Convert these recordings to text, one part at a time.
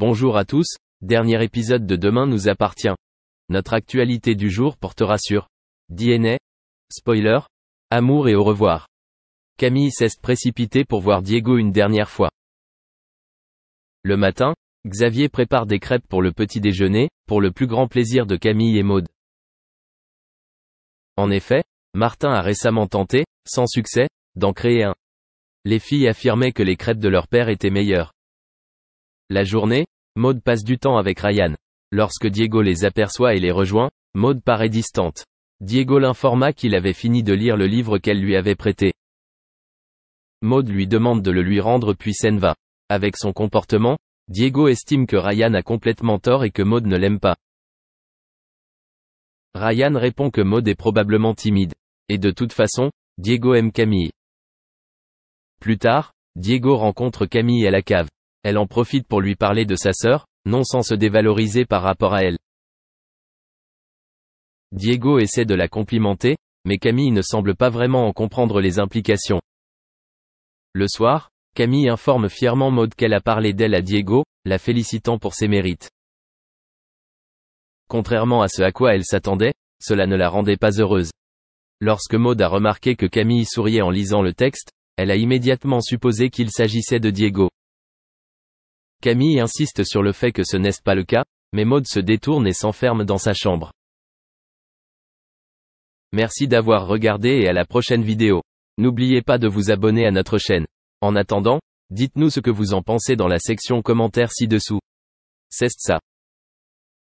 Bonjour à tous, dernier épisode de Demain nous appartient. Notre actualité du jour portera sur DNA, spoiler, amour et au revoir. Camille s'est précipitée pour voir Diego une dernière fois. Le matin, Xavier prépare des crêpes pour le petit déjeuner, pour le plus grand plaisir de Camille et Maud. En effet, Martin a récemment tenté, sans succès, d'en créer un. Les filles affirmaient que les crêpes de leur père étaient meilleures. La journée, Maud passe du temps avec Ryan. Lorsque Diego les aperçoit et les rejoint, Maud paraît distante. Diego l'informa qu'il avait fini de lire le livre qu'elle lui avait prêté. Maud lui demande de le lui rendre puis s'en va. Avec son comportement, Diego estime que Ryan a complètement tort et que Maud ne l'aime pas. Ryan répond que Maud est probablement timide. Et de toute façon, Diego aime Camille. Plus tard, Diego rencontre Camille à la cave. Elle en profite pour lui parler de sa sœur, non sans se dévaloriser par rapport à elle. Diego essaie de la complimenter, mais Camille ne semble pas vraiment en comprendre les implications. Le soir, Camille informe fièrement Maud qu'elle a parlé d'elle à Diego, la félicitant pour ses mérites. Contrairement à ce à quoi elle s'attendait, cela ne la rendait pas heureuse. Lorsque Maud a remarqué que Camille souriait en lisant le texte, elle a immédiatement supposé qu'il s'agissait de Diego. Camille insiste sur le fait que ce n'est pas le cas, mais Maud se détourne et s'enferme dans sa chambre. Merci d'avoir regardé et à la prochaine vidéo. N'oubliez pas de vous abonner à notre chaîne. En attendant, dites-nous ce que vous en pensez dans la section commentaires ci-dessous. C'est ça.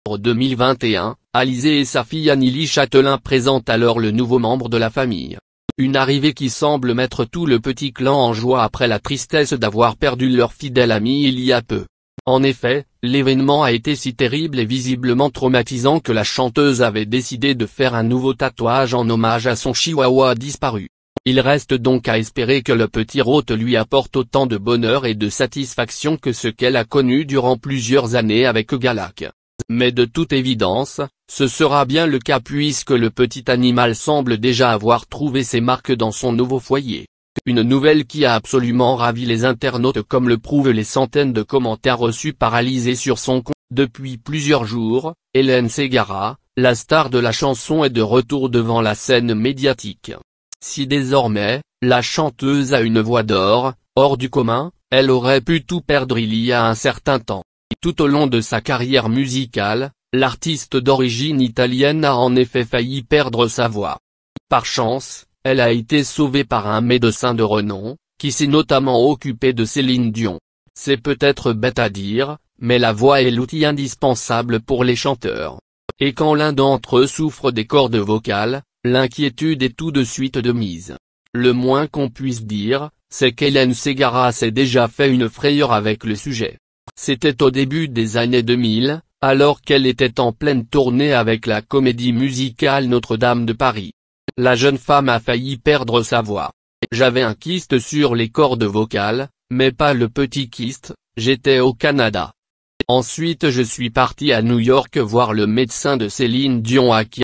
2021, Alizée et sa fille Anneli Châtelain présentent alors le nouveau membre de la famille. Une arrivée qui semble mettre tout le petit clan en joie après la tristesse d'avoir perdu leur fidèle ami il y a peu. En effet, l'événement a été si terrible et visiblement traumatisant que la chanteuse avait décidé de faire un nouveau tatouage en hommage à son chihuahua disparu. Il reste donc à espérer que le petit rôte lui apporte autant de bonheur et de satisfaction que ce qu'elle a connu durant plusieurs années avec Galak. Mais de toute évidence, ce sera bien le cas puisque le petit animal semble déjà avoir trouvé ses marques dans son nouveau foyer. Une nouvelle qui a absolument ravi les internautes comme le prouvent les centaines de commentaires reçus par Alizée sur son compte. Depuis plusieurs jours, Hélène Ségara, la star de la chanson est de retour devant la scène médiatique. Si désormais, la chanteuse a une voix d'or, hors du commun, elle aurait pu tout perdre il y a un certain temps. Tout au long de sa carrière musicale, l'artiste d'origine italienne a en effet failli perdre sa voix. Par chance, elle a été sauvée par un médecin de renom, qui s'est notamment occupé de Céline Dion. C'est peut-être bête à dire, mais la voix est l'outil indispensable pour les chanteurs. Et quand l'un d'entre eux souffre des cordes vocales, l'inquiétude est tout de suite de mise. Le moins qu'on puisse dire, c'est qu'Hélène Ségara s'est déjà fait une frayeur avec le sujet. C'était au début des années 2000, alors qu'elle était en pleine tournée avec la comédie musicale Notre-Dame de Paris. La jeune femme a failli perdre sa voix. J'avais un kyste sur les cordes vocales, mais pas le petit kyste, j'étais au Canada. Ensuite je suis parti à New York voir le médecin de Céline Dion à qui